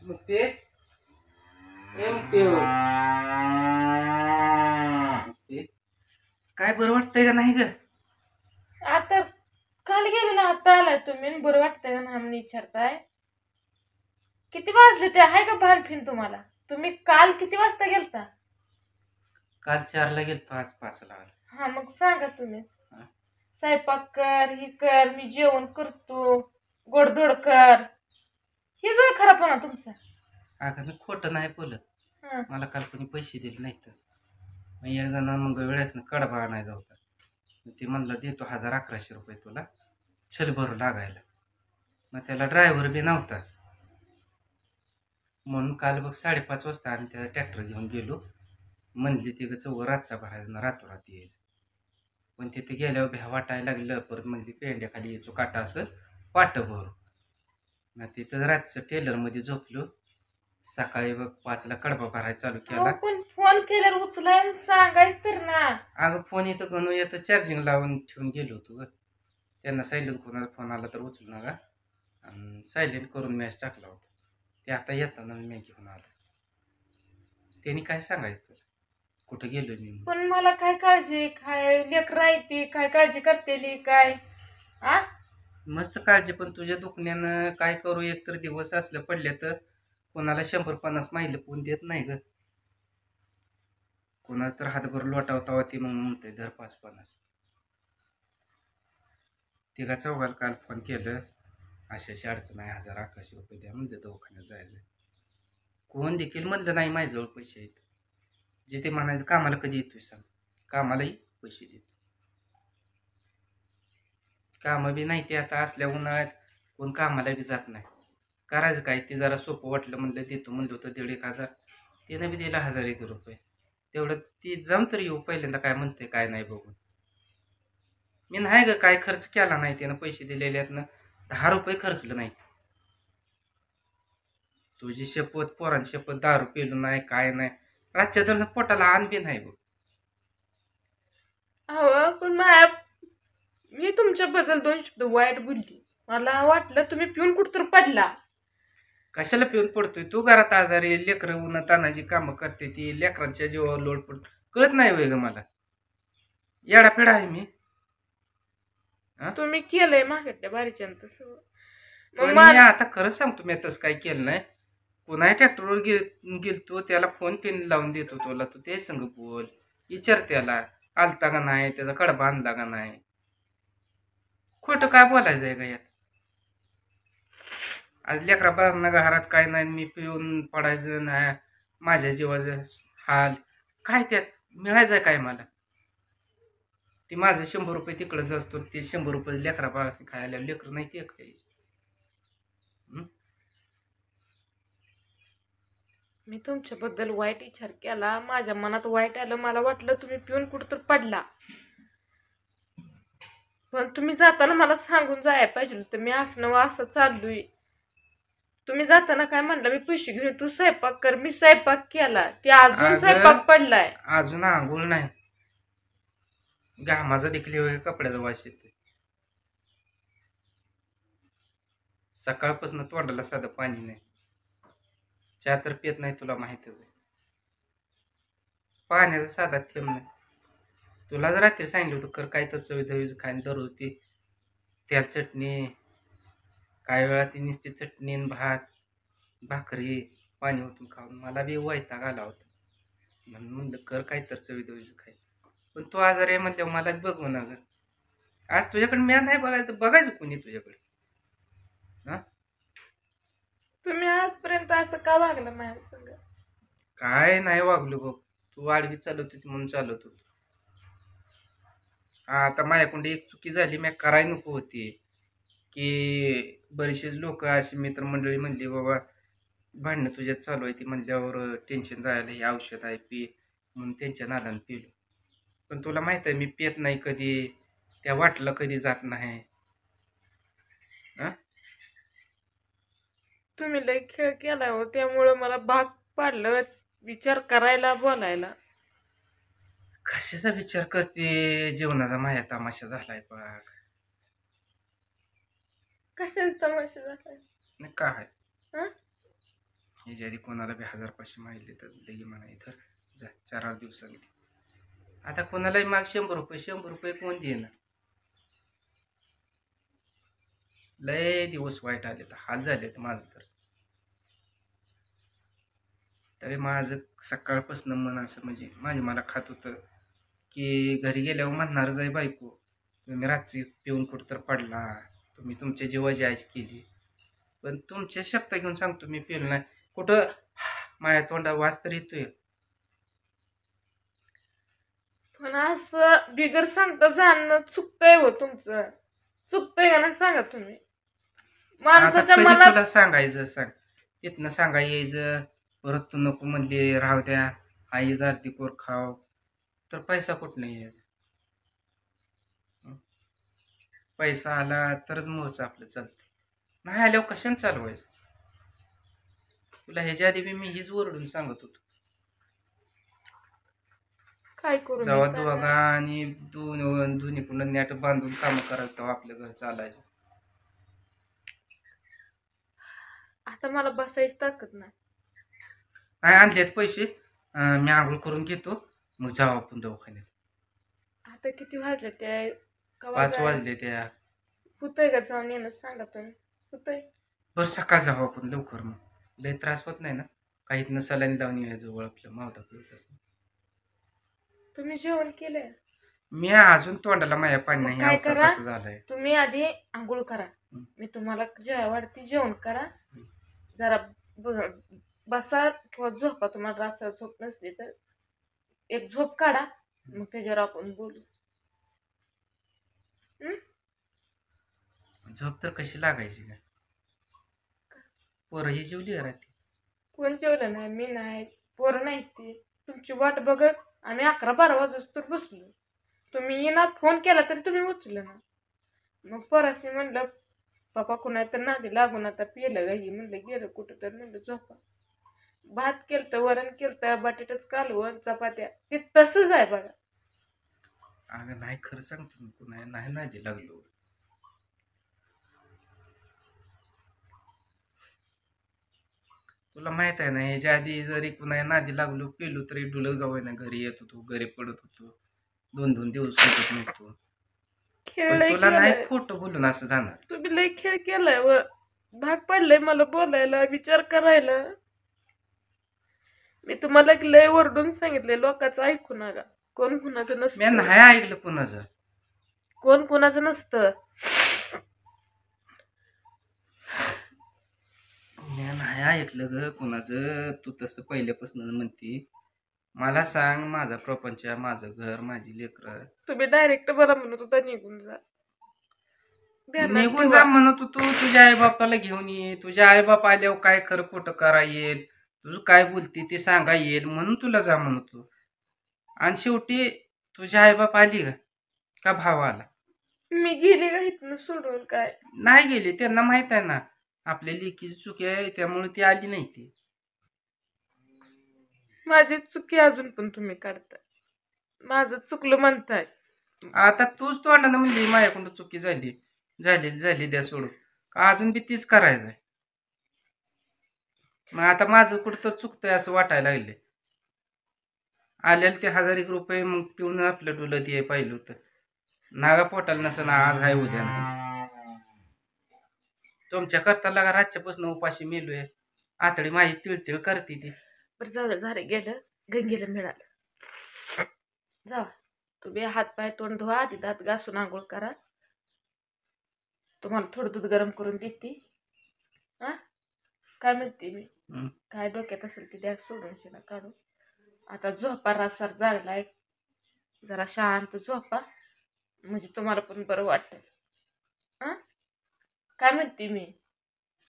मुक्ती मुक्ती काय बरं वाटतंय का नाही ग? आता काल गेलेला आता आलाय तुम्ही आणि बरं वाटतंय का म्हणून विचारताय. किती वाजले ते आहे का भान फिन तुम्हाला? तुम्ही काल किती वाजता गेलता? काल 4ला गेलतो, आज 5ला आलो. हा मग सांगा तुम्हीच. हा? स्वयंपाक कर ही कर मी जेवण करतो गोडधोड कर. हे जर खराबपणा तुमचा. अगं मी खोटं नाही बोलत. हा मला काल कोणी पैसे दिले नाहीत. मग एक जण मग वेळेसनं कडबा आणायचा होता. ते म्हणलं देतो 1100 रुपये तुला छल भरू लागायला. मग त्याला ड्रायव्हर बी नव्हता. म्हणून काल बघ 5:30 वाजता आम्ही त्याला ट्रॅक्टर घेऊन गेलो. म्हणली ती चौघ रातचा भरायचं ना रातोरात यायचं. पण तिथे गेल्यावर भ्या वाटायला लागलं. परत म्हणली पेंड्याखाली यायचो काटा असं पाट भरू. मग तिथं रातचं टेलरमध्ये झोपलो. सकाळी बघ 5ला कडबा भरायला चालू केला. पण फोन केल्यावर उचलाय सांगायच तर ना. अगं फोन येतं गणू येतं चार्जिंग लावून ठेवून गेलो होतो ग. त्यांना सायलेंट कोणाचा फोन आला तर उचलू नका. आणि सायलेंट करून मॅच टाकला होता. ते आता येताना मी घेऊन आलो. त्यांनी काय सांगायचं तुला कुठं गेलो मी? पण मला काय काळजी काय लेकर आहे ती काय काळजी करतेली काय आ मस्त काळजी. पण तुझ्या दुखण्यानं काय करू? एकतर दिवस असलं पडले तर कोणाला 100-50 माहिलं कोण देत नाही ग. कोणाला तर हातभर लोटावता ती मग म्हणते दर 5-50. तिघा चौघाला काल फोन केलं. अशाशी अडचण आहे 1100 रुपये द्या म्हणजे दवाखान्यात जायचं. कोण देखील म्हणलं नाही माझ्याजवळ पैसे आहेत. जे ते म्हणायचं कामाला कधी येतोय सांग. कामालाही पैसे देतो. कामं बी नाही ते आता असल्या उन्हाळ्यात कोण कामाला बी जात नाही. करायचं काय? ते जरा सोपं वाटलं म्हणलं देतो म्हणलं होतं 1,500. त्यानं बी दिला 1,001 रुपये. तेवढं ती जाऊन तर येऊ पहिल्यांदा काय म्हणते काय नाही बघून. मी नाही ग काय खर्च केला नाही. त्यानं पैसे दिलेल्यातनं 10 रुपये खर्चलं नाहीत. तुझी शपथ पोरांची शपथ दारू पिलो नाही काय नाही. रातच्या तर पोटाला आण बी नाही बघ. अहो पण मी तुमच्याबद्दल 2 शब्द वाईट बोलली. मला वाटलं तुम्ही पिऊन कुठतर पडला. कशाला पिऊन पडतोय तू? घरात आजारी लेकरं उन्हा तानाची कामं करते ती लेकरांच्या जीवावर लोड पड कळत नाही वय ग मला. येडाफेडा आहे मी. तुम्ही केलंय मागच्या बारीच्यानं तसं. पण मग मी आता खरंच सांगतो मी तसं काय केलं नाही. पुन्हा ट्रॅक्टरवर गेलतो त्याला फोन पिन लावून देतो तुला. तू ते संग बोल. विचार त्याला आलता का नाही, त्याचा कडबा आणला का नाही. खोटं काय बोलायचं आहे का यात? आज लेकरा बाळांना घरात काय नाही मी पिऊन पडायचं नाही. माझ्या जीवाचं हाल काय त्यात मिळायचं काय मला? ती माझं 100 रुपये तिकडंच असतो. ते 100 रुपये लेकरा बाळासनी खायला लेकरं नाही ते खायचे. मी तुमच्याबद्दल वाईट विचार केला. माझ्या मनात वाईट आलं. मला वाटलं तुम्ही पिऊन कुठतर पडला. पण तुम्ही जाताना मला सांगून जायला पाहिजे होतं. मी असं चाललोय. तुम्ही जाताना काय म्हणलं मी पैसे घेऊन तू स्वयंपाक कर. मी स्वयंपाक केला. ते अजून स्वयंपाक पडलाय. अजून आंघोळ नाही. घामाचा देखील वेगळ्या कपड्याचा वास येते. सकाळपासून तोंडाला साधं पाणी नाही. चहा तर पित नाही तुला माहितच आहे. पाण्याचा साधा थेंब नाही. तुला जर रात्री सांगितलं होतं कर काय तर चवीधवीच खाईन दररोज ती तेल चटणी. काही वेळा ती नुसती चटणी भात भाकरी पाणी ओतून खाऊन मला बी वैताग आला होता. म्हणून म्हणलं कर काय तर चवीधवीच खाईन. पण तू आजारी आहे म्हणल्यावर मला बघ म्हणा ग. आज तुझ्याकडे म्या नाही बघायचं तर बघायचं कोणी तुझ्याकडे? तुम्ही आजपर्यंत असं का वागलं माझ्या संग? काय नाही वागलो बघ. तू आडवी चालवत होती म्हणून चालवत होतो. हा आता माझ्याकडून एक चुकी झाली. मी करायला नको होती. की बरेचसेच लोक अशी मित्रमंडळी म्हणली बाबा भांडणं तुझ्यात चालू आहे ती म्हणल्यावर टेन्शन जायला हे औषध आहे पी म्हणून त्यांच्या नादानं पिलो. पण तुला माहित आहे मी पित नाही कधी. त्या वाटलं कधी जात नाही. तुम्ही लय खेळ केलाय हो. त्यामुळं मला भाग पाडलं विचार करायला बोलायला. कशाचा विचार करते? जीवनाचा माया तमाशा झालाय बघ. कशाच तमाशा झालाय? काय हं? ह्याच्या आधी कोणाला बी 1000 मागितले तर लगे म्हणा इथं जा 4-8 दिवसांनी दे. आता कोणालाही माग 100 रुपये कोण देणार. लय दिवस वाईट आले तर हाल झाले माझं तर. तरी माझं सकाळपासून मन असं म्हणजे माझे मला खात होतं की घरी गेल्यावर म्हणणारच आहे बायको, तुम्ही रात्री पिऊन कुठं तर पडला, तुम्ही तुमच्या जीवाची आईश केली. पण तुमच्या शब्द घेऊन सांगतो मी पिलो नाही कुठं. माझ्या तोंडा वास तर येतोय. पण असं बिगर सांगता जाणं चुकतंय हो तुमचं. चुकतंय का नाही सांगा तुम्ही. आता माणसाच्या कधी मनात तुला सांगायचं सांग. तिथनं सांगा यायचं परत तू नको म्हणली राहू द्या आई जारती कोर खाव तर पैसा कुठं नाही यायचा. पैसा आला तरच मोरचं आपलं चालतं, नाही आल्यावर कशाने चालवायचं. तुला ह्याच्या आधी बी मी हीच ओरडून सांगत होतो. काय करू मी जेव्हा सांगा. दोघा आणि दोन्ही पुन्हा नॅट बांधून कामं करायचं तेव्हा आपलं घर चालायचं. आता मला बसायची ताकद नाही. नाही आणलेत पैसे, मी आंघोळ करून घेतो मग जाऊ आपण दवाखान्यात. आता किती वाजले ते 5 वाजले त्या. होतंय का जाऊन येणं सांगा तुम्ही. होतंय बरं सकाळ जाऊ आपण लवकर, मग लय त्रास होत नाही ना. काहीत न सलाईन लावून येऊया जवळ आपलं मावता पिवत. तुम्ही जेवण केलंय. मी अजून तोंडाला माझ्या पाणी मग नाही काय अवतार करा? कसं झालंय. तुम्ही आधी आंघोळ करा. मी तुम्हाला जेवावरती जेवण करा. जरा बसा किंवा झोपा. तुम्हाला रास्ता झोप नसली तर एक झोप काढा, मग त्याच्यावर आपण बोलू. झोप तर कशी लागायची काय. पोरं ही जेवली का रात्री. कोण जेवलं नाही, मी नाही, पोरं नाही. ती तुमची वाट बघत आम्ही 11-12 वाजता बसलो. तुम्ही येणार फोन केला तरी तुम्ही उचललं ना. मग परसने म्हणलं पप्पा कुणा तर नादी लागून आता पिलं गाई. म्हणलं गेलं कुठं तर. म्हणलं झोपा. भात केलतं, वरण केलतं, बटाट्याच कालवण, चपात्या. ते तसंच आहे बघा. अगं नाही खरं सांगतो मी कुणा नाही नादी लागलो. तुला माहित आहे ना ह्याच्या आधी जरी कुणा नादी लागलो पेलो तरी डुलत गावायना घरी येत होतो, घरी पडत होतो, 2-2 दिवस सुटत नव्हतो. खेळ पण लय तुला नाही केलाय खोटं बोलून असं जाणार. तुम्ही. लय खेळ केलाय व भाग पडलाय मला बोलायला, विचार करायला. मी तुम्हाला लय ओरडून सांगितले लोकांचं ऐकू नका. कोण कुणाचं मी नसतं. नाही ऐकलं कुणाचं. कोण कुणाचं नसतं. मी नाही ऐकलं ग कुणाचं. तू तसं पहिल्यापासून म्हणती. मला सांग माझा प्रपंच, माझं घर, माझी लेकरं. तुम्ही डायरेक्ट बरं म्हणत होता निघून जा. ध्यानात निघून ठेवा. जा म्हणत होतो. तुझ्या आईबापाला घेऊन ये. तुझ्या आईबाप आल्यावर काय खरं खोटं करा येईल, तुझं काय बोलती ते सांगा येईल म्हणून तुला जा म्हणतो. आणि शेवटी तुझ्या आईबाप आली का भाव आला. मी गेले का इथनं सोडून काय. नाही गेली. त्यांना माहित आहे ना आपल्या लेकीची चुकी आहे त्यामुळे ती आली नाही. ती माझी चुकी अजून पण तुम्ही काढताय. माझं चुकलं म्हणताय. आता तूच तोंडानं म्हणली माझ्याकडून चुकी झाली झाली द्या सोडून. का अजून बी तीच करायचंय. मग आता माझं कुठं तर चुकतंय असं वाटायला लागले. आलेलं ते 1000 रुपये मग पिऊन आपलं डुलत ये पाहिलं होतं. नागा पोटाला नसं आज हाय उद्या नाही. तुमच्या करता लागा रातच्यापासून उपाशी मेलोय. आतडी माझी तिळतिळ करते ती. बरं जाऊ दे, झालं गेलं. गंगेला मिळालं. जा तुम्ही हात पाय तोंड धुवा, आधी दात घासून आंघोळ करा. तुम्हाला थोडं दूध गरम करून देते. हा काय म्हणते मी. काय डोक्यात असेल ते द्या सोडून शिना काढून. आता झोपा. रासार जागलाय. जरा शांत झोपा म्हणजे तुम्हाला पण बरं वाटेल. हा काय म्हणते मी.